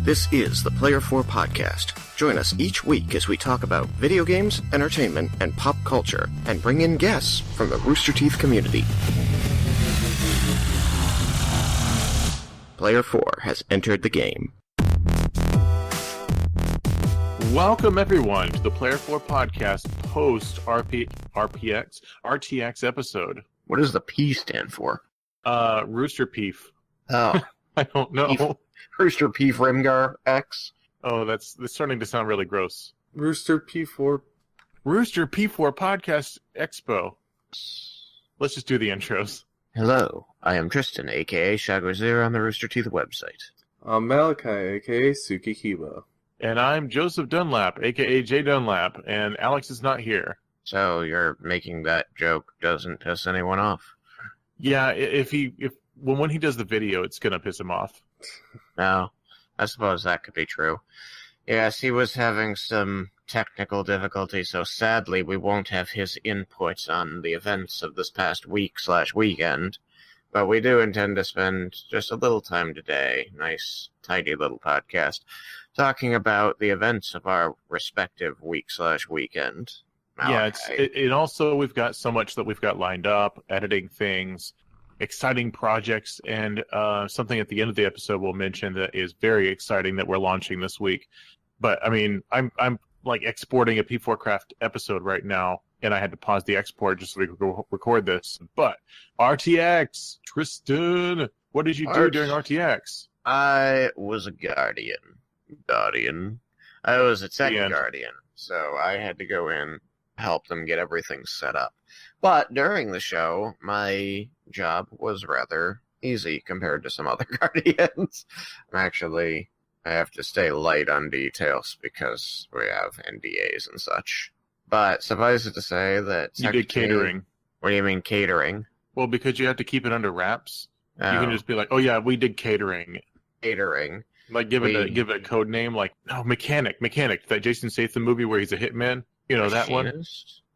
This is the Player 4 Podcast. Join us each week as we talk about video games, entertainment, and pop culture, and bring in guests from the Rooster Teeth community. Player 4 has entered the game. Welcome, everyone, to the Player 4 Podcast post-RTX episode. What does the P stand for? Rooster Peef. Oh. I don't know. Peef. Rooster Peef Rimgar X? Oh, that's starting to sound really gross. Rooster P4 Podcast Expo. Let's just do the intros. Hello, I am Tristan, aka Shagozir on the Rooster Teeth website. I'm Malachi, aka Suki Kiba. And I'm Joseph Dunlap, aka Jay Dunlap, and Alex is not here. So you're making that joke doesn't piss anyone off? Yeah, when he does the video, it's gonna piss him off. No, I suppose that could be true. Yes, he was having some technical difficulty, so sadly we won't have his input on the events of this past week/weekend. But we do intend to spend just a little time today, nice, tidy little podcast, talking about the events of our respective week/weekend. Yeah, it also, we've got so much that we've got lined up, editing things, exciting projects, and something at the end of the episode we'll mention that is very exciting that we're launching this week. But I mean, I'm like exporting a P4 Craft episode right now, and I had to pause the export just so we could record this. But RTX, Tristan, what did you do during RTX? I was a guardian. I was a tech guardian, so I had to go in, help them get everything set up. But during the show, my job was rather easy compared to some other guardians. I have to stay light on details because we have NDAs and such. But suffice it to say that... You did catering. What do you mean catering? Well, because you have to keep it under wraps. Oh. You can just be like, oh yeah, we did catering. Catering. Like give it a code name, like, no, Mechanic. That Jason Statham movie where he's a hitman. You know, that one?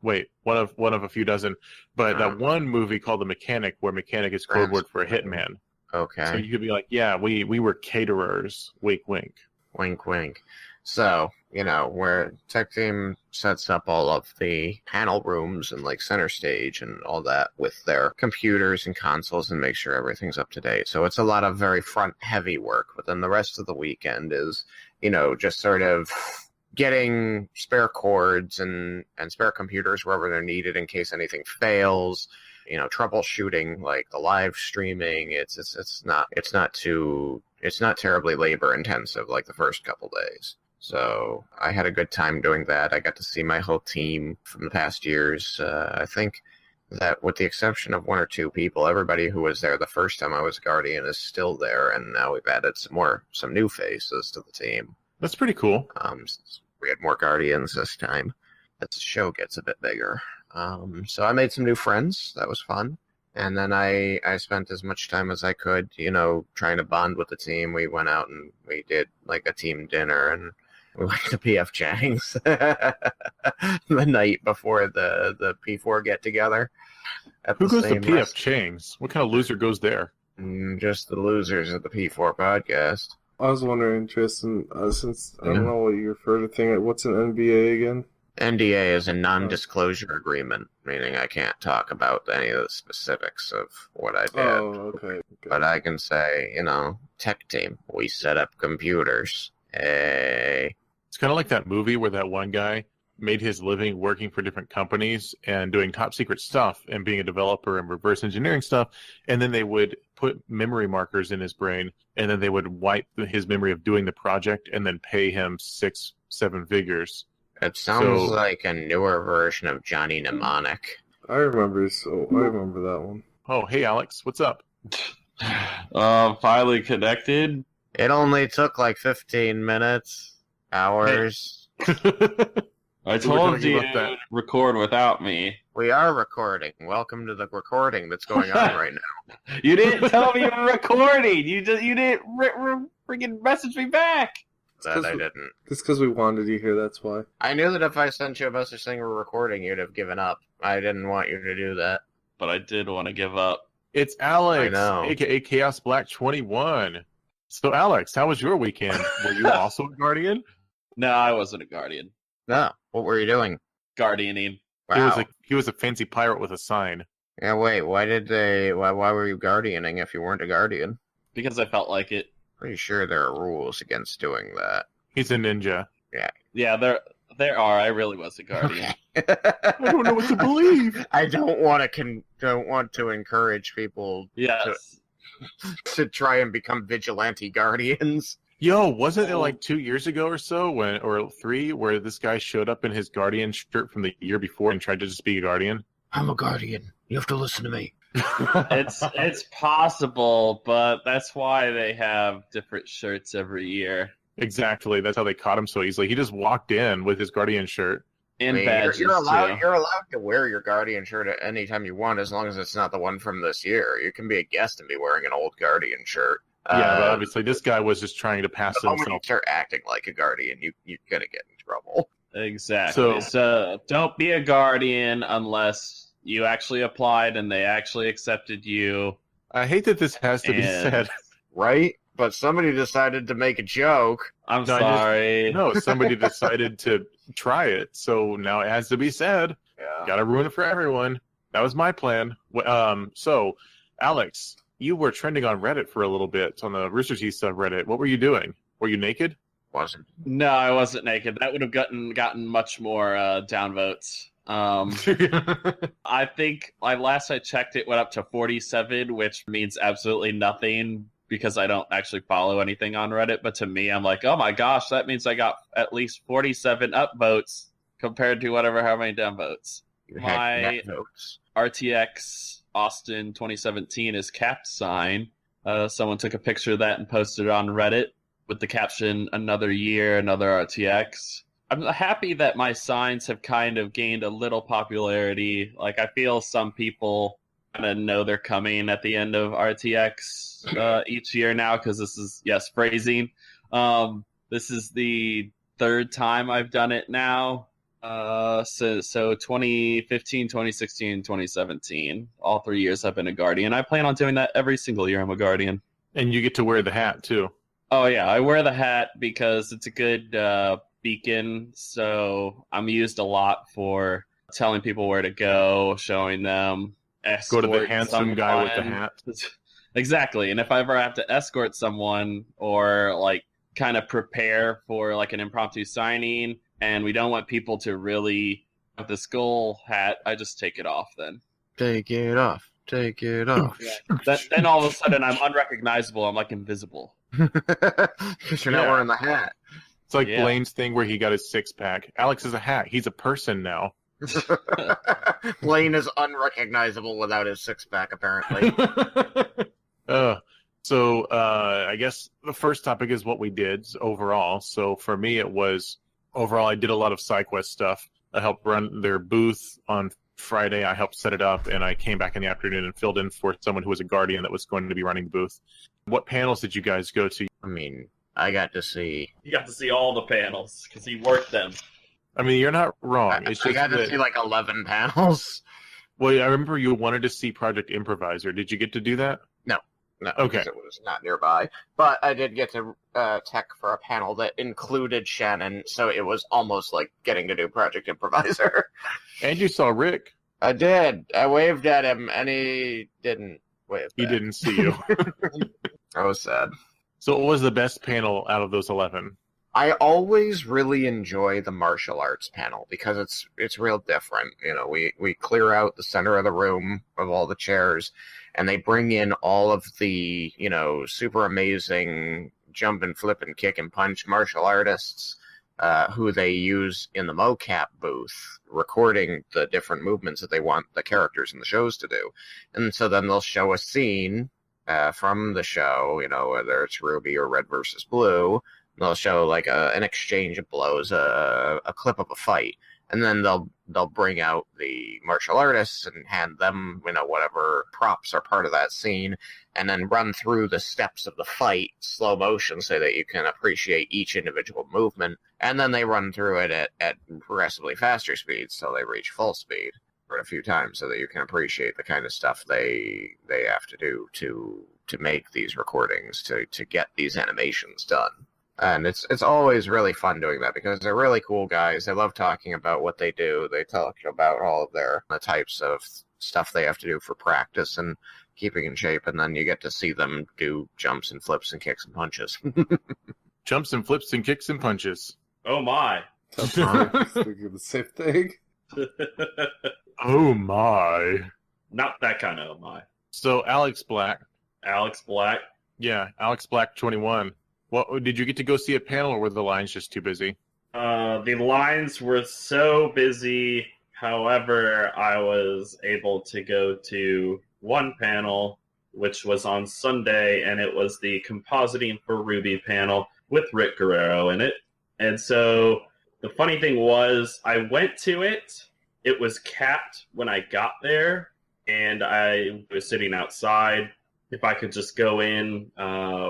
Wait, one of a few dozen. But that one movie called The Mechanic, where mechanic is code word for a hitman. Okay. So you could be like, yeah, we were caterers. Wink, wink. Wink, wink. So, where tech team sets up all of the panel rooms and like center stage and all that with their computers and consoles and make sure everything's up to date. So it's a lot of very front heavy work. But then the rest of the weekend is, just sort of getting spare cords and spare computers wherever they're needed in case anything fails. Troubleshooting like the live streaming. It's not terribly labor intensive like the first couple days. So I had a good time doing that. I got to see my whole team from the past years. I think that with the exception of one or two people, everybody who was there the first time I was Guardian is still there, and now we've added some new faces to the team. That's pretty cool. We had more Guardians this time as the show gets a bit bigger. So I made some new friends. That was fun. And then I spent as much time as I could, trying to bond with the team. We went out and we did like a team dinner, and we went to PF Chang's the night before the P4 get-together. Who goes to PF Chang's? What kind of loser goes there? Just the losers of the P4 podcast. I was wondering, Tristan, since I don't know what you refer to thing, what's an NBA again? NDA is a non-disclosure agreement, meaning I can't talk about any of the specifics of what I did. Oh, okay. But I can say, tech team, we set up computers. Hey. It's kind of like that movie where that one guy made his living working for different companies and doing top secret stuff and being a developer and reverse engineering stuff, and then they would put memory markers in his brain, and then they would wipe his memory of doing the project and then pay him 6-7 figures. It sounds like a newer version of Johnny Mnemonic. I remember that one. Oh, hey Alex, what's up? Finally connected. It only took like 15 minutes, hours. I told you to record without me. We are recording. Welcome to the recording that's going on right now. You didn't tell me you were recording. You didn't freaking message me back. That I didn't. Just because we wanted you here, that's why. I knew that if I sent you a message saying we're recording, you'd have given up. I didn't want you to do that. But I did want to give up. It's Alex, I know. aka Chaos Black 21. So, Alex, how was your weekend? Were you also a guardian? No, I wasn't a guardian. No, what were you doing? Guardianing. Wow. He was a fancy pirate with a sign. Yeah, wait, why were you guardianing if you weren't a guardian? Because I felt like it. Pretty sure there are rules against doing that. He's a ninja. Yeah, there are. I really was a guardian. I don't know what to believe. I don't want to encourage people Yes. to try and become vigilante guardians. Yo, wasn't it like 2 years ago or so, or 3, where this guy showed up in his guardian shirt from the year before and tried to just be a guardian? I'm a guardian. You have to listen to me. It's possible, but that's why they have different shirts every year. Exactly. That's how they caught him so easily. He just walked in with his guardian shirt. And badges, you're allowed. too. You're allowed to wear your guardian shirt at any time you want, as long as it's not the one from this year. You can be a guest and be wearing an old guardian shirt. Yeah, but obviously this guy was just trying to pass the moment you himself. start acting like a guardian, you're gonna get in trouble. Exactly. So don't be a guardian unless you actually applied and they actually accepted you. I hate that this has to be said. Right? But somebody decided to make a joke. I'm sorry. No, somebody decided to try it, so now it has to be said. Yeah. Gotta ruin it for everyone. That was my plan. So, Alex, you were trending on Reddit for a little bit, on the Rooster Teeth subreddit. What were you doing? Were you naked? Wasn't. No, I wasn't naked. That would have gotten much more downvotes. I think last I checked, it went up to 47, which means absolutely nothing because I don't actually follow anything on Reddit. But to me, I'm like, oh my gosh, that means I got at least 47 upvotes compared to how many downvotes. My RTX Austin 2017 is capped sign. Someone took a picture of that and posted it on Reddit with the caption, "Another year, another RTX." I'm happy that my signs have kind of gained a little popularity. Like, I feel some people kind of know they're coming at the end of RTX each year now, because this is, yes, phrasing. This is the third time I've done it now. So 2015, 2016, 2017. All 3 years I've been a Guardian. I plan on doing that every single year I'm a Guardian. And you get to wear the hat, too. Oh, yeah. I wear the hat because it's a good beacon. So I'm used a lot for telling people where to go, showing them. Go to the handsome guy with the hat. Exactly. And if I ever have to escort someone or like kind of prepare for like an impromptu signing and we don't want people to really have the skull hat, I just take it off then. Take it off. Take it off. Yeah. Then all of a sudden I'm unrecognizable. I'm like invisible. Because you're not wearing the hat. It's like Blaine's thing where he got his six-pack. Alex is a hat. He's a person now. Blaine is unrecognizable without his six-pack, apparently. So I guess the first topic is what we did overall. So for me, it was overall I did a lot of SideQuest stuff. I helped run their booth on Friday. I helped set it up, and I came back in the afternoon and filled in for someone who was a guardian that was going to be running the booth. What panels did you guys go to? I mean, I got to see... You got to see all the panels, because he worked them. I mean, you're not wrong. I got to see like 11 panels. Well, I remember you wanted to see Project Improviser. Did you get to do that? No, okay. Because it was not nearby. But I did get to tech for a panel that included Shannon, so it was almost like getting to do Project Improviser. And you saw Rick. I did. I waved at him, and he didn't wave back. He didn't see you. I was sad. So what was the best panel out of those 11? I always really enjoy the martial arts panel because it's real different. You know, we clear out the center of the room of all the chairs, and they bring in all of the, you know, super amazing jump and flip and kick and punch martial artists who they use in the mocap booth, recording the different movements that they want the characters in the shows to do. And so then they'll show a scene from the show, you know, whether it's Ruby or Red versus Blue. They'll show like an exchange of blows, a clip of a fight, and then they'll bring out the martial artists and hand them, you know, whatever props are part of that scene, and then run through the steps of the fight slow motion so that you can appreciate each individual movement, and then they run through it at progressively faster speeds so they reach full speed for a few times so that you can appreciate the kind of stuff they have to do to to make these recordings, to get these animations done. And it's always really fun doing that because they're really cool guys. They love talking about what they do. They talk about all of the types of stuff they have to do for practice and keeping in shape, and then you get to see them do jumps and flips and kicks and punches. Jumps and flips and kicks and punches. Oh my. Speaking of the same thing. Oh my. Not that kind of oh my. So Alex Black. Yeah, Alex Black 21. What did you get to go see a panel, or were the lines just too busy? The lines were so busy. However, I was able to go to one panel, which was on Sunday, and it was the Compositing for Ruby panel with Rick Guerrero in it. And so the funny thing was, I went to it. It was capped when I got there, and I was sitting outside. If I could just go in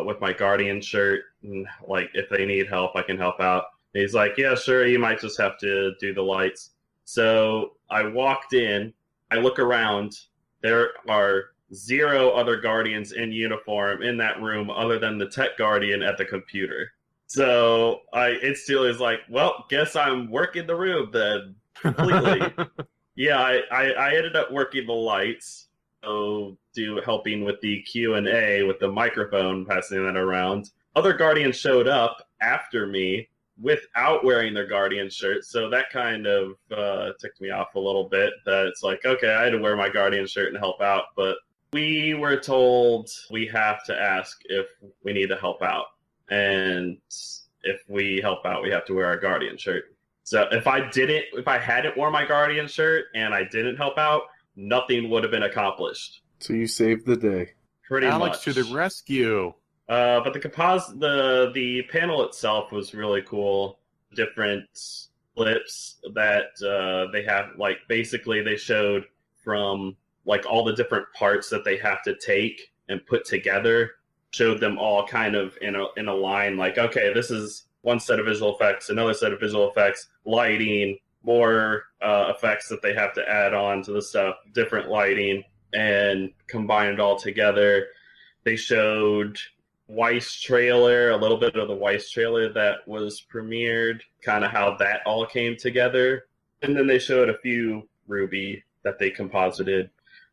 with my Guardian shirt, and like if they need help, I can help out. And he's like, yeah, sure, you might just have to do the lights. So I walked in, I look around, there are 0 other Guardians in uniform in that room other than the tech Guardian at the computer. So I instantly was like, well, guess I'm working the room then, completely. Yeah, I ended up working the lights. So helping with the Q&A with the microphone, passing that around. Other Guardians showed up after me without wearing their Guardian shirt, so that kind of ticked me off a little bit. That it's like, okay, I had to wear my Guardian shirt and help out, but we were told we have to ask if we need to help out, and if we help out, we have to wear our Guardian shirt. So if I hadn't worn my Guardian shirt and I didn't help out, nothing would have been accomplished. So you saved the day. Pretty Alex much. to the rescue. But the panel itself was really cool. Different clips that they have, like basically they showed from like all the different parts that they have to take and put together. Showed them all kind of in a line. Like, okay, this is one set of visual effects, another set of visual effects, lighting, more effects that they have to add on to the stuff, different lighting, and combine it all together. They showed Weiss trailer, a little bit of the Weiss trailer that was premiered, kind of how that all came together. And then they showed a few Ruby that they composited.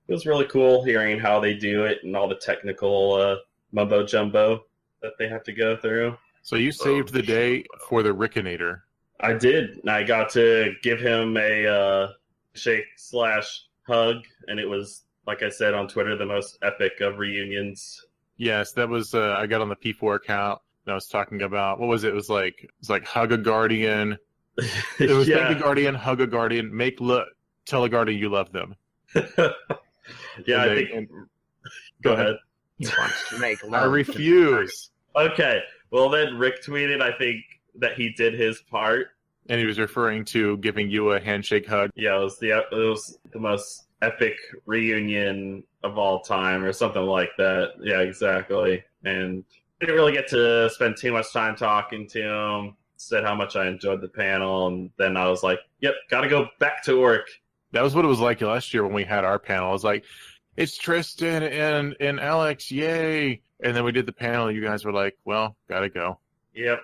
It was really cool hearing how they do it and all the technical mumbo jumbo that they have to go through. So you saved the day for the Rickinator. I did. And I got to give him a shake/hug, and it was, like I said on Twitter, the most epic of reunions. Yes, that was. I got on the P4 account and I was talking about what was it? It was like hug a Guardian. It was Yeah. make a Guardian, hug a Guardian, tell a Guardian you love them. Yeah, I think. Go ahead. He wants to make I love. refuse. Okay. Well, then Rick tweeted, I think, that he did his part. And he was referring to giving you a handshake hug. Yeah, it was the most epic reunion of all time, or something like that. Yeah, exactly. And I didn't really get to spend too much time talking to him. Said how much I enjoyed the panel, and then I was like, "Yep, got to go back to work." That was what it was like last year when we had our panel. I was like, it's Tristan and Alex, yay! And then we did the panel, and you guys were like, well, gotta go. Yep.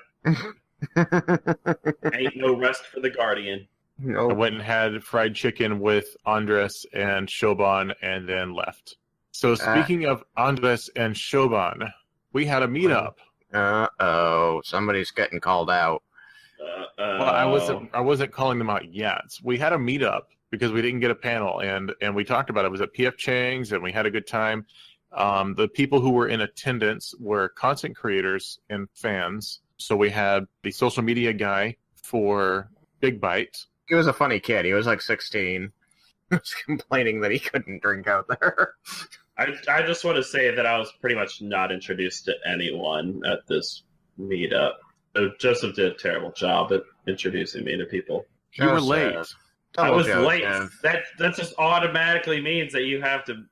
Ain't no rest for the Guardian. I No. went and had fried chicken with Andres and Shoban and then left. So speaking of Andres and Shoban, we had a meetup. Uh-oh. Somebody's getting called out. Well, I wasn't calling them out yet. We had a meetup because we didn't get a panel, and we talked about it. It was at PF Chang's, and we had a good time. The people who were in attendance were content creators and fans. So we had the social media guy for Big Bite. He was a funny kid. He was like 16. He was complaining that he couldn't drink out there. I just want to say that I was pretty much not introduced to anyone at this meetup. So Joseph did a terrible job at introducing me to people. You were Joseph. late. I was Joseph. late. That just automatically means that you have to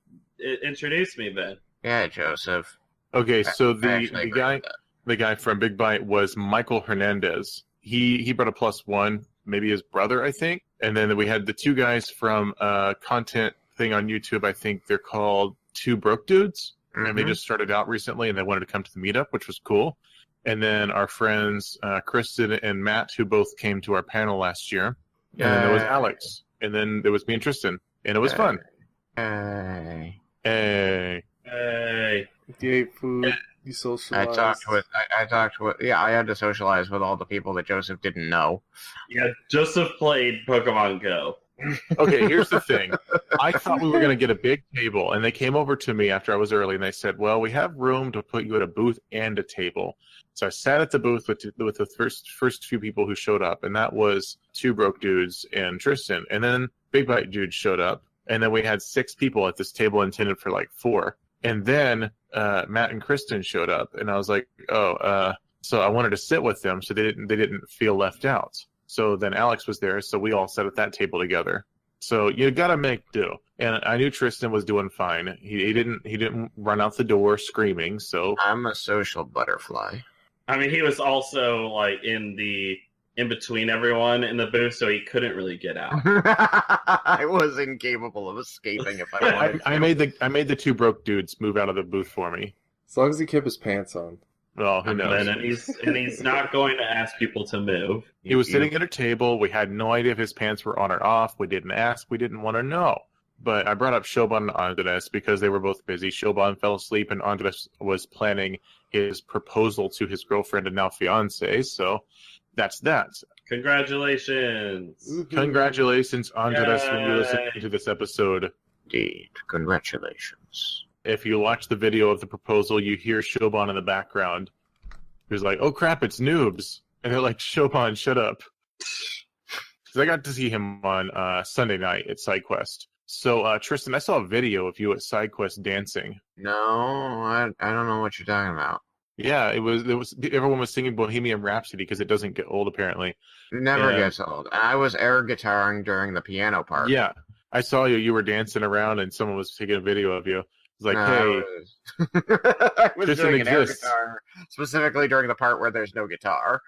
introduce me then. Yeah, Joseph. Okay, so I the actually agree guy with that. the guy from Big Bite was Michael Hernandez. He brought a +1, maybe his brother, I think. And then we had the two guys from content thing on YouTube. I think they're called Two Broke Dudes. and they just started out recently, and they wanted to come to the meetup, which was cool. And then our friends Kristen and Matt, who both came to our panel last year, and then there was Alex, and then there was me and Tristan, and it was fun. Hey. You ate food. You socialized. I talked with. Yeah, I had to socialize with all the people that Joseph didn't know. Yeah, Joseph played Pokemon Go. Okay, here's the thing. I thought we were going to get a big table, and they came over to me after I was early, and they said, well, we have room to put you at a booth and a table. So I sat at the booth with the first few people who showed up, and that was Two Broke Dudes and Tristan. And then Big Bite Dude showed up, and then we had 6 people at this table intended for like 4. And then Matt and Kristen showed up, and I was like, so I wanted to sit with them so they didn't feel left out. So then Alex was there, so we all sat at that table together. So you gotta make do. And I knew Tristan was doing fine. He didn't run out the door screaming. So I'm a social butterfly. I mean, he was also like in between everyone in the booth, so he couldn't really get out. I was incapable of escaping if I wanted. I made the Two Broke Dudes move out of the booth for me. As long as he kept his pants on. Well, who knows? And he's not going to ask people to move. He was sitting at a table. We had no idea if his pants were on or off. We didn't ask. We didn't want to know. But I brought up Shoban and Andres because they were both busy. Shoban fell asleep, and Andres was planning his proposal to his girlfriend and now fiance. So that's that. Congratulations. Congratulations, Andres, when you listen to this episode. Indeed. Congratulations. If you watch the video of the proposal, you hear Shoban in the background. He's like, oh crap, it's noobs. And they're like, Shoban, shut up. Because I got to see him on Sunday night at SideQuest. So, Tristan, I saw a video of you at SideQuest dancing. No, I don't know what you're talking about. Yeah, it was everyone was singing Bohemian Rhapsody because it doesn't get old, apparently. It never gets old. I was air guitaring during the piano part. Yeah, I saw you. You were dancing around, and someone was taking a video of you. It's like, hey, I was Tristan doing an air exists. guitar specifically during the part where there's no guitar.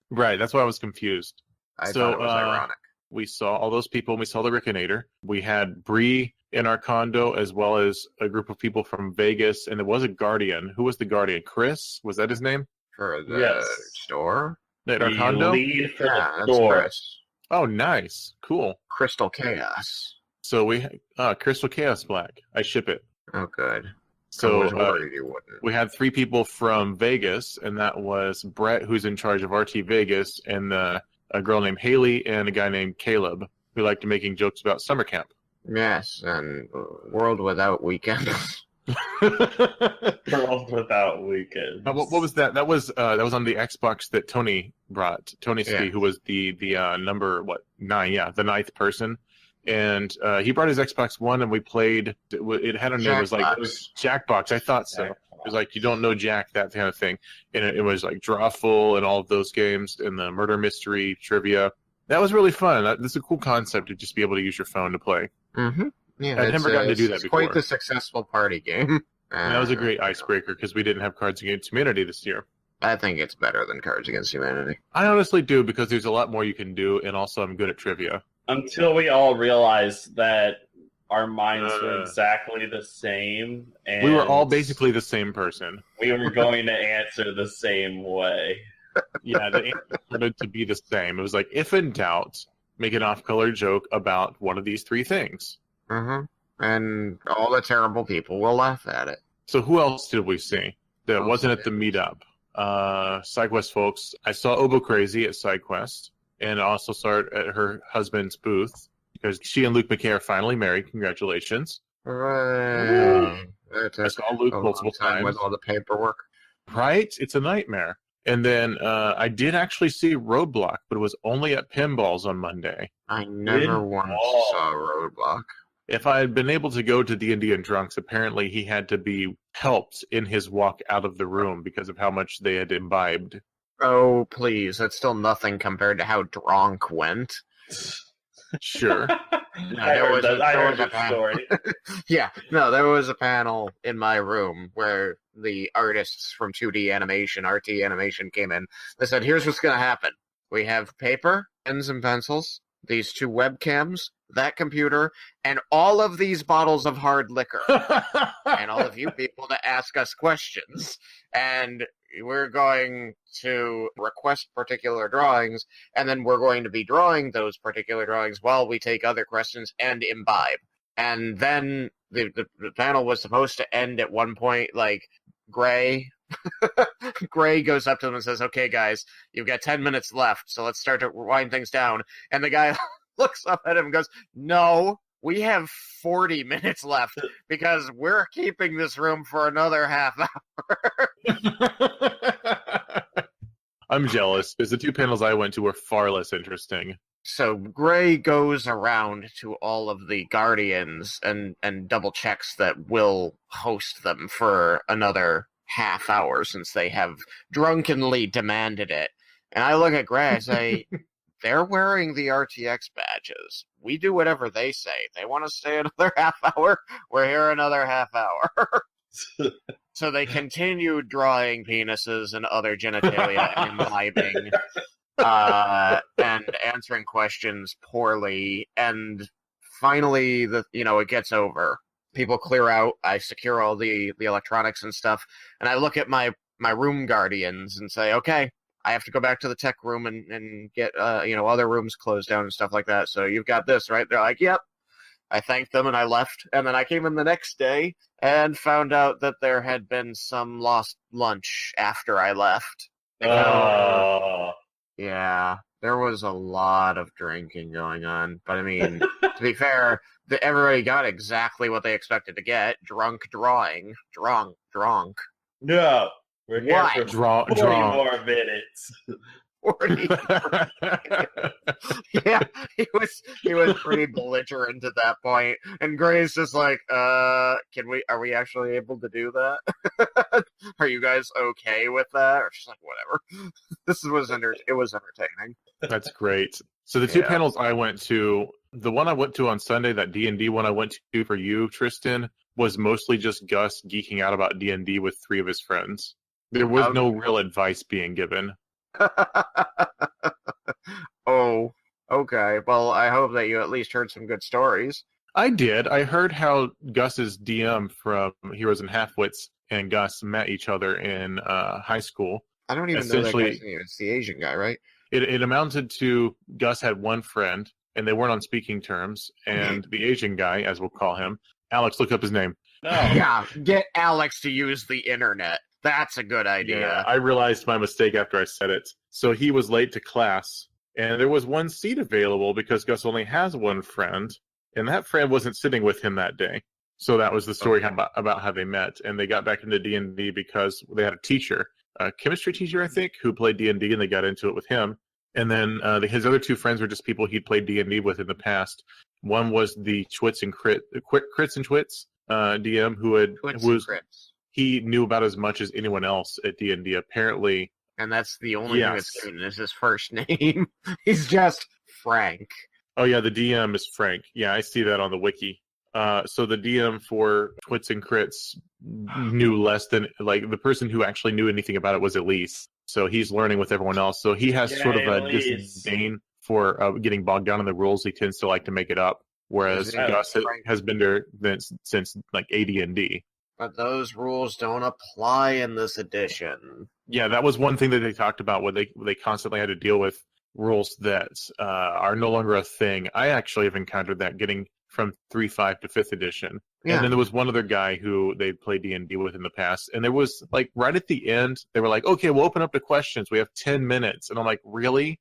Right, that's why I was confused. I thought it was ironic. We saw all those people, and we saw the Rickinator. We had Bree in our condo, as well as a group of people from Vegas, and there was a Guardian. Who was the Guardian? Chris? Was that his name? For the store? At our The condo? lead for Yeah, the that's store. Chris. Oh, nice. Cool. Crystal Chaos. So we Crystal Chaos Black. I ship it. Oh, good. I So was worried you wouldn't. we had 3 people from Vegas, and that was Brett, who's in charge of RT Vegas, and a girl named Haley, and a guy named Caleb, who liked making jokes about summer camp. Yes, and World Without Weekends. World Without Weekends. What was that? That was on the Xbox that Tony brought. Tony Ski, Yeah. who was the number 9? Yeah, the 9th person. And he brought his Xbox One, and we played. It had a name. It was like Jackbox. I thought so. It was like you don't know Jack, that kind of thing. And it was like Drawful and all of those games, and the murder mystery trivia. That was really fun. That's a cool concept to just be able to use your phone to play. Mm-hmm. Yeah, I'd never gotten to do that it's before. quite the successful party game. And that was a great icebreaker because we didn't have Cards Against Humanity this year. I think it's better than Cards Against Humanity. I honestly do because there's a lot more you can do, and also I'm good at trivia. Until we all realized that our minds were exactly the same. And We were all basically the same person. we were going to answer the same way. Yeah, the answer started to be the same. It was like, if in doubt, make an off-color joke about one of these 3 things. Mm-hmm. And all the terrible people will laugh at it. So who else did we see that wasn't at the meetup? SideQuest folks. I saw Obo Crazy at SideQuest, and I also saw it at her husband's booth because she and Luke McKay are finally married. Congratulations. Hooray. I saw Luke multiple times. With all the paperwork. Right? It's a nightmare. And then I did actually see Roadblock, but it was only at Pinballs on Monday. I never once saw Roadblock. If I had been able to go to D&D and Drunks, apparently he had to be helped in his walk out of the room because of how much they had imbibed. Oh, please. That's still nothing compared to how Dronk went. Sure. I heard the story. Yeah, no, there was a panel in my room where the artists from 2D animation, RT animation, came in. They said, here's what's going to happen. We have paper, pens, and pencils. these 2 webcams, that computer, and all of these bottles of hard liquor, and all of you people to ask us questions. And we're going to request particular drawings, and then we're going to be drawing those particular drawings while we take other questions and imbibe. And then the panel was supposed to end at one point, like, Gray goes up to them and says, okay, guys, you've got 10 minutes left, so let's start to wind things down. And the guy looks up at him and goes, no, we have 40 minutes left because we're keeping this room for another half hour. I'm jealous because the 2 panels I went to were far less interesting. So Gray goes around to all of the Guardians and double checks that we'll host them for another half hour since they have drunkenly demanded it. And I look at Gray and say, they're wearing the RTX badges. We do whatever they say. They want to stay another half hour, we're here another half hour. So they continue drawing penises and other genitalia and imbibing. And answering questions poorly, and finally, it gets over. People clear out. I secure all the electronics and stuff, and I look at my room guardians and say, "Okay, I have to go back to the tech room and get other rooms closed down and stuff like that. So you've got this, right?" They're like, "Yep." I thanked them and I left, and then I came in the next day and found out that there had been some lost lunch after I left. Yeah, there was a lot of drinking going on. But, I mean, to be fair, everybody got exactly what they expected to get. Drunk drawing. Drunk. No. We're here What? for 40 Draw. more minutes. 40. Yeah, he was pretty belligerent at that point. And Gray's just like, are we actually able to do that? Are you guys okay with that? Or she's like, whatever. It was entertaining. That's great. So the 2 panels I went to, the one I went to on Sunday, that D&D one I went to for you, Tristan, was mostly just Gus geeking out about D&D with 3 of his friends. There was no real advice being given. Oh, okay. Well, I hope that you at least heard some good stories. I did. I heard how Gus's DM from Heroes and Halfwits and Gus met each other in high school. I don't even know that guy's name. It's the Asian guy, right? It amounted to Gus had one friend, and they weren't on speaking terms, and the Asian guy, as we'll call him, Alex, look up his name. No. Yeah, get Alex to use the internet. That's a good idea. Yeah, I realized my mistake after I said it. So he was late to class, and there was one seat available because Gus only has one friend, and that friend wasn't sitting with him that day. So that was the story about how they met, and they got back into D&D because they had a teacher, a chemistry teacher, I think, who played D&D, and they got into it with him. And then his other 2 friends were just people he'd played D&D with in the past. One was the Crits and Twits DM, he knew about as much as anyone else at D&D, apparently. And that's the only thing that's given is his first name. He's just Frank. Oh, yeah, the DM is Frank. Yeah, I see that on the wiki. So the DM for Twits and Crits knew less than, the person who actually knew anything about it was Elise. So he's learning with everyone else. So he has sort of a disdain for getting bogged down in the rules. He tends to like to make it up, whereas Gus has been there since AD&D. But those rules don't apply in this edition. Yeah, that was one thing that they talked about when they constantly had to deal with rules that are no longer a thing. I actually have encountered that getting from 3.5 to 5th edition. Yeah. And then there was one other guy who they played D&D with in the past. And there was, right at the end, they were like, okay, we'll open up to questions. We have 10 minutes. And I'm like, really?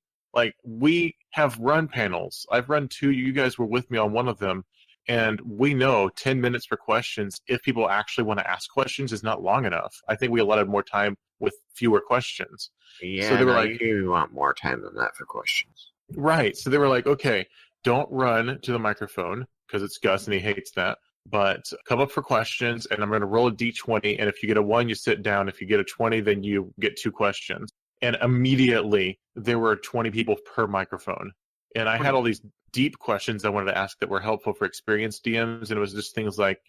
We have run panels. I've run 2. You guys were with me on one of them. And we know 10 minutes for questions, if people actually want to ask questions, is not long enough. I think we allotted more time with fewer questions. Yeah, so they were you want more time than that for questions. Right. So they were like, okay, don't run to the microphone because it's Gus and he hates that. But come up for questions, and I'm going to roll a d20. And if you get a 1, you sit down. If you get a 20, then you get 2 questions. And immediately there were 20 people per microphone. And I had all these deep questions I wanted to ask that were helpful for experienced DMs. And it was just things like,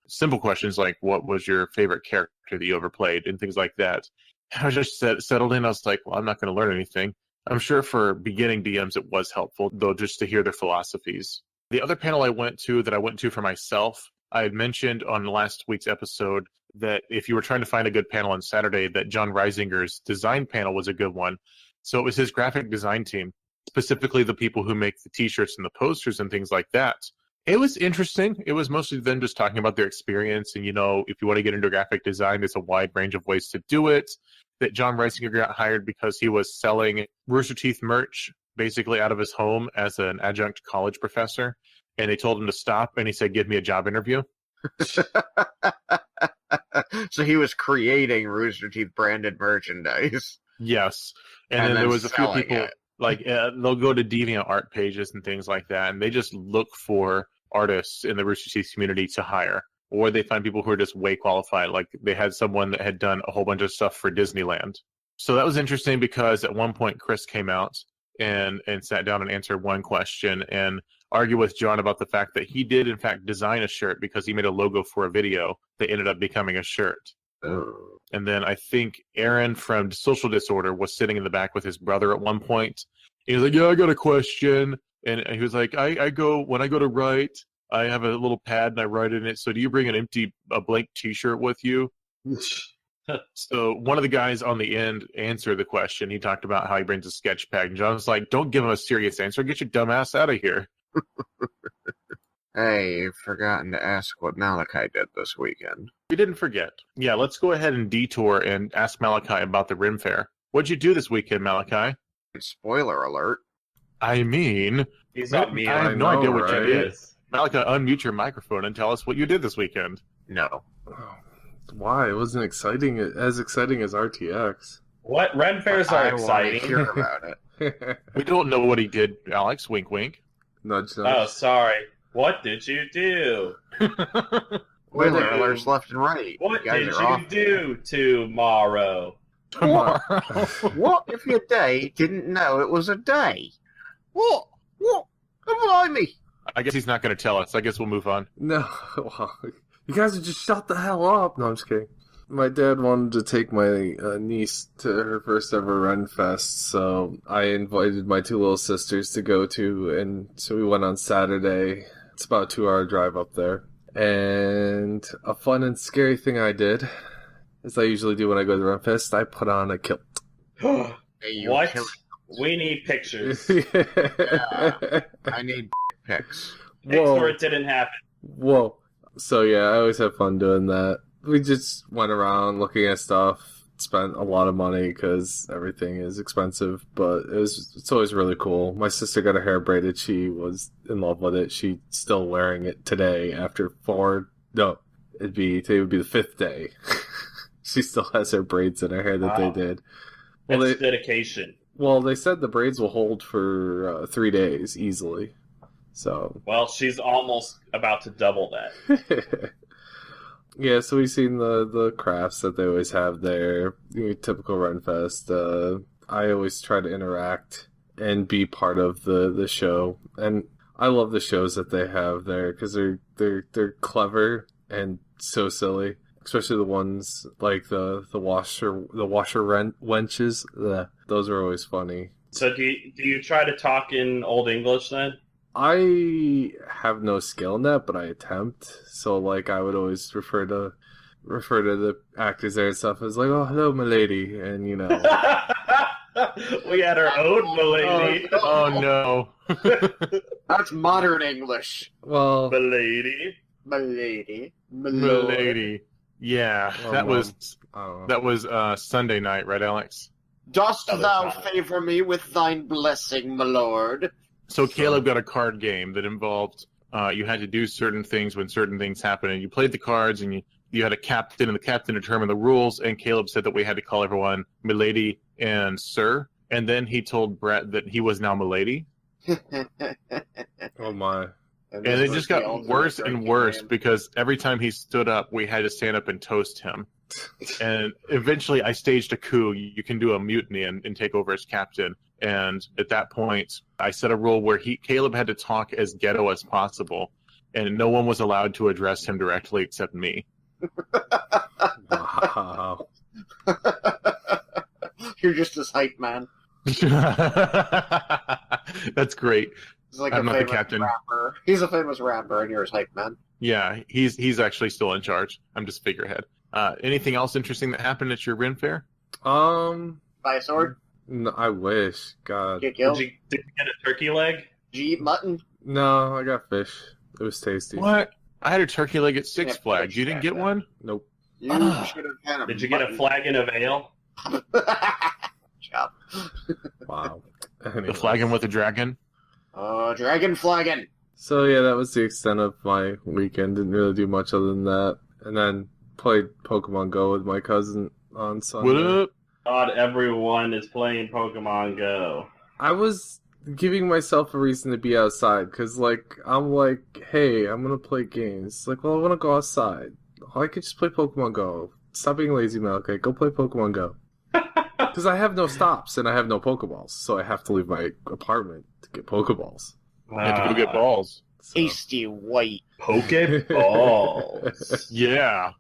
simple questions like, what was your favorite character that you ever played? And things like that. And I was just settled in. I was like, well, I'm not going to learn anything. I'm sure for beginning DMs it was helpful, though, just to hear their philosophies. The other panel I went to for myself, I had mentioned on last week's episode that if you were trying to find a good panel on Saturday, that John Reisinger's design panel was a good one. So it was his graphic design team, specifically the people who make the t-shirts and the posters and things like that. It was interesting. It was mostly them just talking about their experience. And, if you want to get into graphic design, there's a wide range of ways to do it. That John Reisinger got hired because he was selling Rooster Teeth merch basically out of his home as an adjunct college professor. And they told him to stop. And he said, give me a job interview. So he was creating Rooster Teeth branded merchandise. Yes. And then there was a few people, they'll go to DeviantArt pages and things like that. And they just look for artists in the Rooster Teeth community to hire. Or they find people who are just way qualified. Like they had someone that had done a whole bunch of stuff for Disneyland. So that was interesting because at one point Chris came out and sat down and answered one question and argued with John about the fact that he did in fact design a shirt because he made a logo for a video that ended up becoming a shirt. Oh. And then I think Aaron from Social Disorder was sitting in the back with his brother at one point. He was like, yeah, I got a question. And he was like, when I go to write, I have a little pad and I write in it. So do you bring a blank t-shirt with you? So one of the guys on the end answered the question. He talked about how he brings a sketch pad. And John's like, don't give him a serious answer. Get your dumb ass out of here. Hey, you've forgotten to ask what Malachi did this weekend. We didn't forget. Yeah, let's go ahead and detour and ask Malachi about the Rim Fair. What'd you do this weekend, Malachi? Spoiler alert. I mean, He's not me. I have no idea what you did. Is. Malachi, unmute your microphone and tell us what you did this weekend. No. Oh, why? It wasn't exciting as RTX. What? Ren fairs are I want to exciting. hear about it. We don't know what he did, Alex. Wink, wink. Nudge, Oh, nudge. sorry. What did you do? Spoiler alerts left and right. What You guys did are you off. do tomorrow? Tomorrow. What if your day didn't know it was a day? What? Blimey! I guess he's not going to tell us. I guess we'll move on. No, well, you guys would just shut the hell up. No, I'm just kidding. My dad wanted to take my niece to her first ever Ren Fest, so I invited my two little sisters to go to, and so we went on Saturday. It's about a 2-hour drive up there. And a fun and scary thing I did, as I usually do when I go to Ren Fest, I put on a kilt. Hey, you What? kill- We need pictures. Yeah. I need pics. Pics where it didn't happen. Whoa. So yeah, I always have fun doing that. We just went around looking at stuff, spent a lot of money because everything is expensive, but it's always really cool. My sister got her hair braided. She was in love with it. She's still wearing it today after today would be the 5th day. She still has her braids in her hair that Wow. they did. That's dedication. Well, they said the braids will hold for 3 days easily. So Well, she's almost about to double that. yeah, so we've seen the crafts that they always have there. Typical Renfest. I always try to interact and be part of the show, and I love the shows that they have there because they're clever and so silly. Especially the ones like the washer wenches. Those are always funny. So do you try to talk in Old English then? I have no skill in that, but I attempt. So like I would always refer to the actors there and stuff as like, "Oh, hello, milady," and We had our own milady. Oh, no. That's modern English. Well, Milady. Milady. Milady. Yeah, Well, that Mom, was Sunday night, right, Alex? Dost Other thou time. favor me with thine blessing, my lord? So Caleb got a card game that involved you had to do certain things when certain things happened, and you played the cards, and you had a captain, and the captain determined the rules, and Caleb said that we had to call everyone milady and sir, and then he told Brett that he was now milady, oh my. and it just got worse and worse because every time he stood up, we had to stand up and toast him. And eventually I staged a coup. You can do a mutiny and take over as captain. And at that point, I set a rule where Caleb had to talk as ghetto as possible, and no one was allowed to address him directly except me. Wow. You're just his hype man. That's great. He's like I'm a not the famous captain. rapper. He's a famous rapper, and you're his hype man. Yeah, he's actually still in charge. I'm just figurehead. Anything else interesting that happened at your Ren Fair? Buy a sword? No, I wish. God. Get Did killed? you get a turkey leg? Did you eat mutton? No, I got fish. It was tasty. What? I had a turkey leg at Six Yeah, Flags. You didn't get one? Nope. You should have had a Did you get a mutton. flagon of ale? Job. Wow. The Anyways. flagon with the dragon? Dragon flagon. So yeah, that was the extent of my weekend. Didn't really do much other than that. And then played Pokemon Go with my cousin on Sunday. What up? God, everyone is playing Pokemon Go. I was giving myself a reason to be outside because, like, I'm like, hey, I'm gonna play games. Like, well, I want to go outside. I could just play Pokemon Go. Stop being lazy, Malachi. Go play Pokemon Go. Because I have no stops and I have no Pokeballs, so I have to leave my apartment to get Pokeballs. You have to go get balls. So. Tasty white. Pokeballs. Yeah.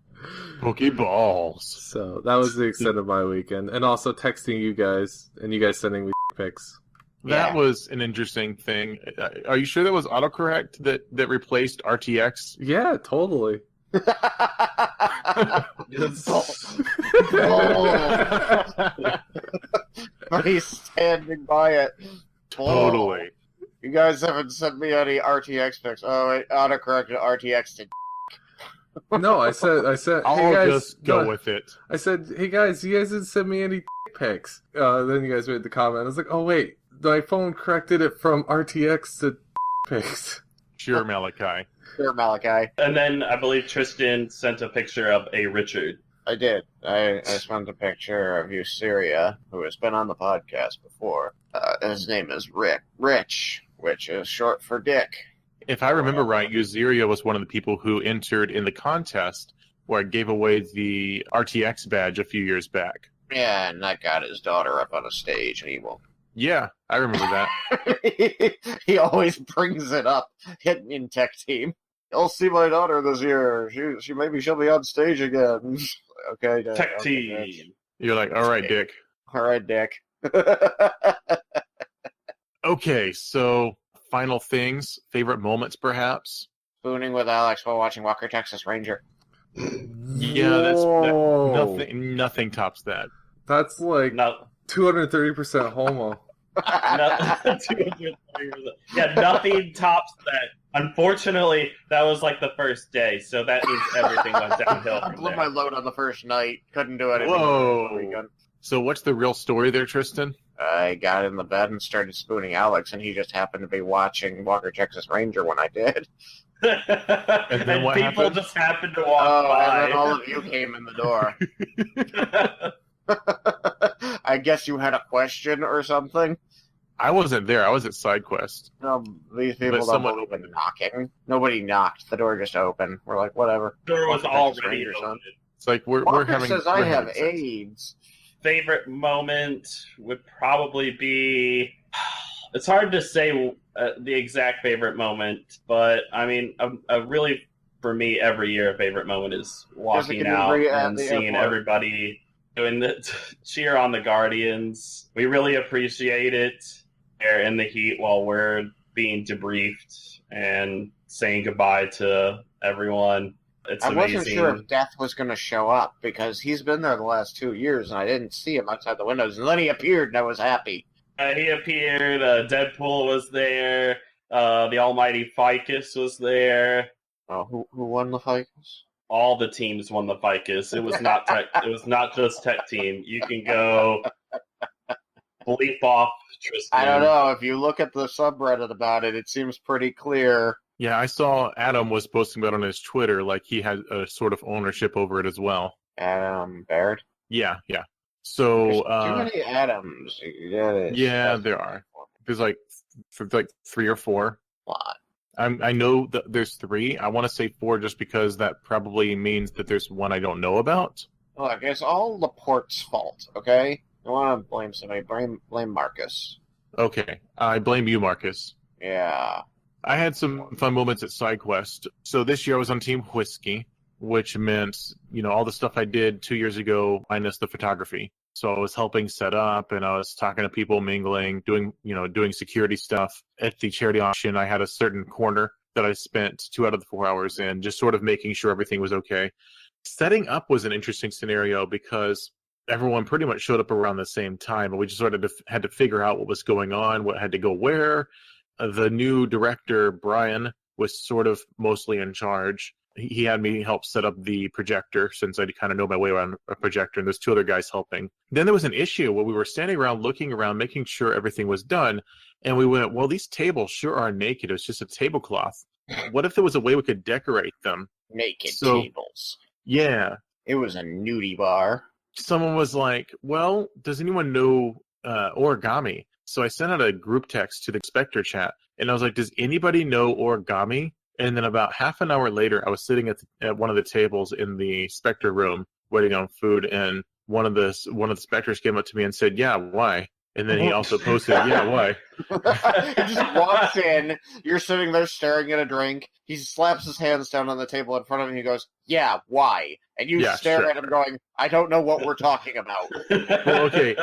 Pokeballs. So that was the extent of my weekend, and also texting you guys and you guys sending me pics. That Yeah. was an interesting thing. Are you sure that was autocorrect that replaced RTX? Yeah, totally. But he's standing by it. Totally. You guys haven't sent me any RTX pics. Oh, wait, autocorrected RTX to. No, I said, hey I'll guys, just go no, with it. I said, hey guys, you guys didn't send me any pics. Then you guys made the comment. I was like, oh wait, my phone corrected it from RTX to pics. Sure, Malachi. Sure, Malachi. And then I believe Tristan sent a picture of a Richard. I did. I sent a picture of Euceria, who has been on the podcast before. His name is Rich, which is short for Dick. If I remember right, Euceria was one of the people who entered in the contest where I gave away the RTX badge a few years back. Yeah, and that got his daughter up on a stage, and he will. Yeah, I remember that. He always brings it up in Tech Team. I'll see my daughter this year. She maybe she'll be on stage again. Okay, Dick. Tech Okay, team. Dick. You're like, all right, Dick. All right, Dick. Okay, so final things, favorite moments, perhaps. Spooning with Alex while watching Walker, Texas Ranger. Yeah, Whoa. nothing tops that. That's like No, 230% homo. yeah, nothing tops that. Unfortunately, that was like the first day, so that means everything went downhill I from blew my there. load on the first night. Couldn't do anything. Whoa. on the weekend. So what's the real story there, Tristan? I got in the bed and started spooning Alex, and he just happened to be watching Walker, Texas Ranger when I did. And then what people happened? just happened to walk Oh, and by. then all of you came in the door. I guess you had a question or something. I wasn't there. I was at SideQuest. No, these people don't someone believe opened in it. knocking. Nobody knocked. The door just opened. We're like, whatever. The door was Walker, Texas already Ranger, son. open. It's like we're Walker having. says we're I having have sex. AIDS. Favorite moment would probably be. It's hard to say the exact favorite moment, but I mean, a really for me every year a favorite moment is walking Jessica out Debris at and the seeing airport. everybody doing the cheer on the Guardians. We really appreciate it. They're in the heat while we're being debriefed and saying goodbye to everyone. It's I amazing. wasn't sure if Death was going to show up because he's been there the last 2 years and I didn't see him outside the windows. And then he appeared and I was happy. He appeared. Deadpool was there. The Almighty Ficus was there. Oh, who won the Ficus? All the teams won the Ficus. It was not tech. It was not just Tech Team. You can go bleep off Tristan. I don't know. If you look at the subreddit about it, it seems pretty clear. Yeah, I saw Adam was posting about it on his Twitter, like he had a sort of ownership over it as well. Adam Baird. Yeah. There's So too many Adams. yeah, there are. There's like 3 or 4. A lot. I know that there's 3. I want to say 4 just because that probably means that there's one I don't know about. Look, it's all Laporte's fault, okay? I want to blame somebody. Blame Marcus. Okay, I blame you, Marcus. Yeah. I had some fun moments at SideQuest. So this year I was on Team Whiskey, which meant, all the stuff I did 2 years ago minus the photography. So I was helping set up, and I was talking to people, mingling, doing security stuff. At the charity auction, I had a certain corner that I spent 2 out of the 4 hours in, just sort of making sure everything was okay. Setting up was an interesting scenario because everyone pretty much showed up around the same time, and we just sort of had to figure out what was going on, what had to go where. The new director, Brian, was sort of mostly in charge. He had me help set up the projector since I kind of know my way around a projector, and there's 2 other guys helping. Then there was an issue where we were standing around looking around, making sure everything was done, and we went, well, these tables sure are naked. It's just a tablecloth. What if there was a way we could decorate them? Naked tables. Yeah. It was a nudie bar. Someone was like, well, does anyone know origami? So I sent out a group text to the Spectre chat, and I was like, does anybody know origami? And then about half an hour later, I was sitting at one of the tables in the Spectre room waiting on food, and one of the Spectres came up to me and said, yeah, why? And then he also posted, yeah, why? He just walks in, you're sitting there staring at a drink, he slaps his hands down on the table in front of him, and he goes, yeah, why? And you stare at him going, I don't know what we're talking about. Well, okay.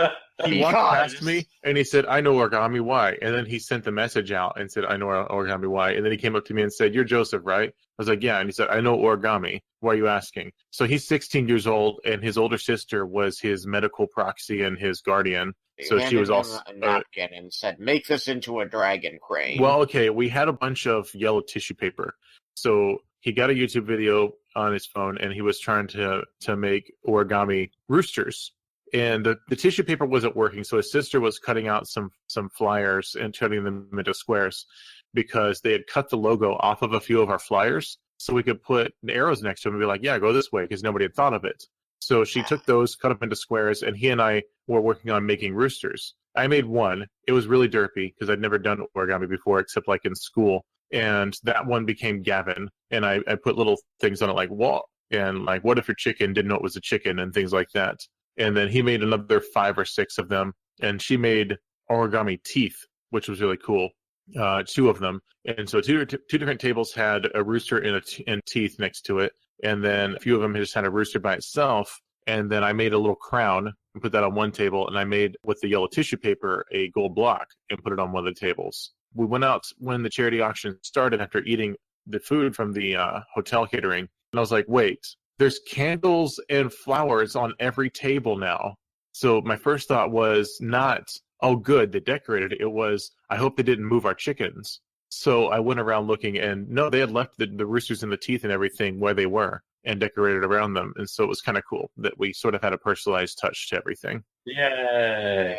He walked past me, and he said, I know origami, why? And then he sent the message out and said, I know origami, why? And then he came up to me and said, you're Joseph, right? I was like, yeah. And he said, I know origami. Why are you asking? So he's 16 years old, and his older sister was his medical proxy and his guardian. So she was also a napkin and said, make this into a dragon crane. Well, okay, we had a bunch of yellow tissue paper. So he got a YouTube video on his phone, and he was trying to make origami roosters. And the tissue paper wasn't working, so his sister was cutting out some flyers and turning them into squares because they had cut the logo off of a few of our flyers, so we could put arrows next to them and be like, yeah, go this way, because nobody had thought of it. So she took those, cut them into squares, and he and I were working on making roosters. I made one. It was really derpy because I'd never done origami before except like in school. And that one became Gavin. And I put little things on it like, what? And like, what if your chicken didn't know it was a chicken and things like that. And then he made another 5 or 6 of them. And she made origami teeth, which was really cool. 2 of them. And so two different tables had a rooster and teeth next to it. And then a few of them just had a rooster by itself. And then I made a little crown and put that on one table. And I made, with the yellow tissue paper, a gold block and put it on one of the tables. We went out when the charity auction started after eating the food from the hotel catering. And I was like, wait, there's candles and flowers on every table now. So my first thought was not, oh, good, they decorated it. It was, I hope they didn't move our chickens. So I went around looking, and no, they had left the roosters and the teeth and everything where they were and decorated around them. And so it was kind of cool that we sort of had a personalized touch to everything. Yay.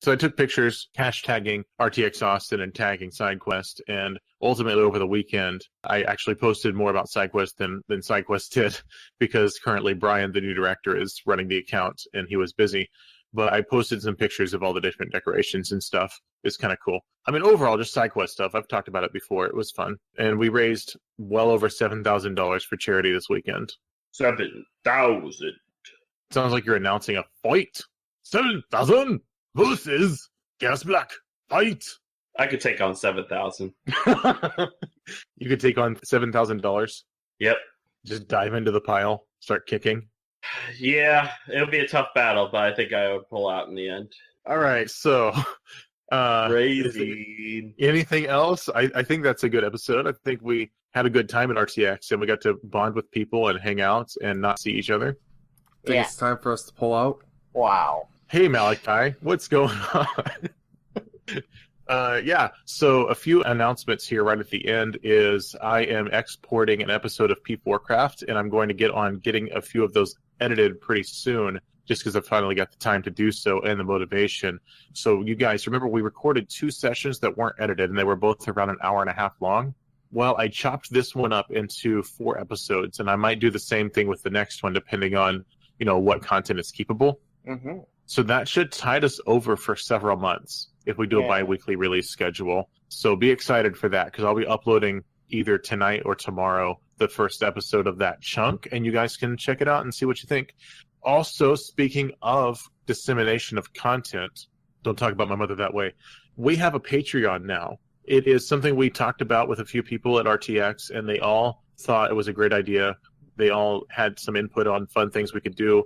So I took pictures, hashtagging RTX Austin and tagging SideQuest, and ultimately over the weekend, I actually posted more about SideQuest than SideQuest did, because currently Brian, the new director, is running the account, and he was busy. But I posted some pictures of all the different decorations and stuff. It's kind of cool. I mean, overall, just SideQuest stuff. I've talked about it before. It was fun. And we raised well over $7,000 for charity this weekend. 7,000. Sounds like you're announcing a fight. 7,000 versus Gas Black. Fight. I could take on 7,000. You could take on $7,000. Yep. Just dive into the pile, start kicking. Yeah, it'll be a tough battle, but I think I would pull out in the end. All right, so Crazy. Anything else? I think that's a good episode. I think we had a good time at RTX, and we got to bond with people and hang out and not see each other. I think it's time for us to pull out. Wow. Hey, Malachi, what's going on? Yeah, so a few announcements here right at the end is I am exporting an episode of Peep Warcraft, and I'm going to get on getting a few of those edited pretty soon, just because I've finally got the time to do so and the motivation. So you guys, remember we recorded 2 sessions that weren't edited, and they were both around an hour and a half long? Well, I chopped this one up into 4 episodes, and I might do the same thing with the next one, depending on, what content is keepable. Mm-hmm. So that should tide us over for several months if we do a bi-weekly release schedule. So be excited for that, because I'll be uploading either tonight or tomorrow the first episode of that chunk, and you guys can check it out and see what you think. Also, speaking of dissemination of content, don't talk about my mother that way, we have a Patreon now. It is something we talked about with a few people at RTX, and they all thought it was a great idea. They all had some input on fun things we could do.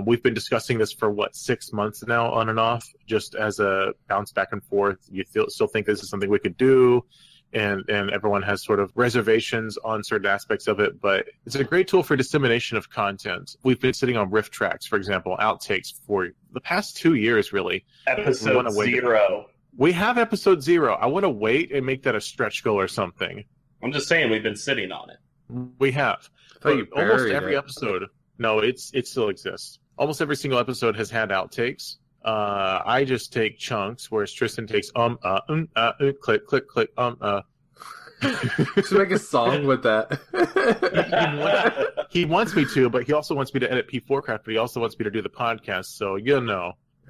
We've been discussing this for 6 months now, on and off, just as a bounce back and forth. You still think this is something we could do, and everyone has sort of reservations on certain aspects of it, but it's a great tool for dissemination of content. We've been sitting on riff tracks, for example, outtakes for the past 2 years, really. Episode 0. We have episode 0. I want to wait and make that a stretch goal or something. I'm just saying we've been sitting on it. We have. You Almost every it. episode. No, it still exists. Almost every single episode has had outtakes. I just take chunks, whereas Tristan takes click, click, click, Should make a song with that. He wants me to, but he also wants me to edit P4Craft, but he also wants me to do the podcast, so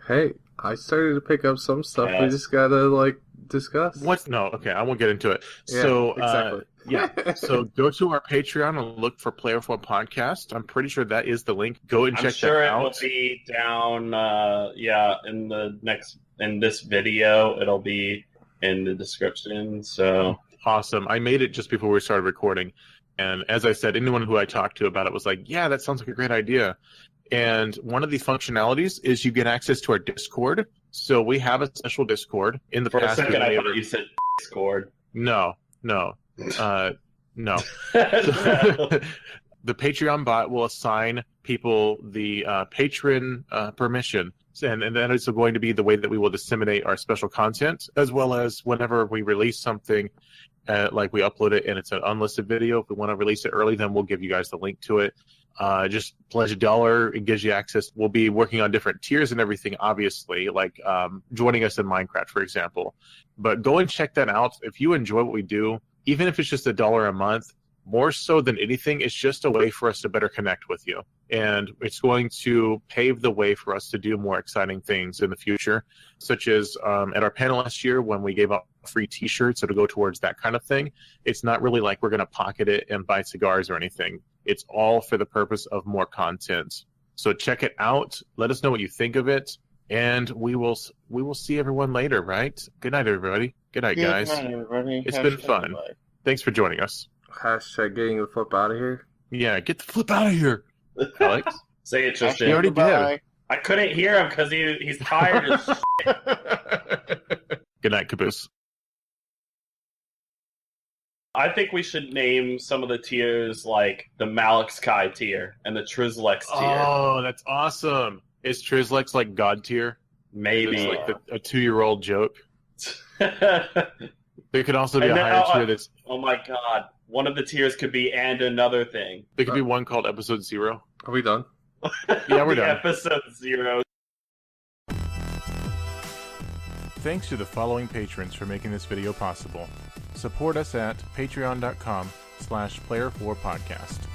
Hey, I started to pick up some stuff. Yes. We just gotta discuss. No, okay, I won't get into it. Yeah, So exactly. So go to our Patreon and look for Player 4 Podcast. I'm pretty sure that is the link. Go and I'm check sure that it out. will be down. In this video, it'll be in the description. So Awesome. I made it just before we started recording. And as I said, anyone who I talked to about it was like, yeah, that sounds like a great idea. And one of the functionalities is you get access to our Discord. So we have a special Discord. In the for a past, second, I thought you said Discord. No. No. No. The Patreon bot will assign people the patron permission. And that is going to be the way that we will disseminate our special content, as well as whenever we release something, like we upload it and it's an unlisted video. If we want to release it early, then we'll give you guys the link to it. Just pledge $1. It gives you access. We'll be working on different tiers and everything, obviously, like joining us in Minecraft, for example. But go and check that out. If you enjoy what we do, even if it's just $1 a month, more so than anything, it's just a way for us to better connect with you. And it's going to pave the way for us to do more exciting things in the future, such as at our panel last year when we gave out free t-shirts that'll go towards that kind of thing. It's not really like we're going to pocket it and buy cigars or anything. It's all for the purpose of more content. So check it out. Let us know what you think of it. And we will see everyone later, right? Good night, everybody. Good night, guys. Good night, everybody. It's been fun. Bye. Thanks for joining us. Hashtag getting the flip out of here. Yeah, get the flip out of here, Alex. Say it, You Tristan. already did. I couldn't hear him because he's tired as Good night, Caboose. I think we should name some of the tiers like the Malix Kai tier and the Trizlex tier. Oh, that's awesome. Is Trizlex like God tier? Maybe. It's like a 2-year-old joke. There could also be And a then, higher tier that's... oh my god. One of the tiers could be and another thing. There could be one called Episode 0. Are we done? Yeah, we're done. Episode 0. Thanks to the following patrons for making this video possible. Support us at patreon.com/player4podcast.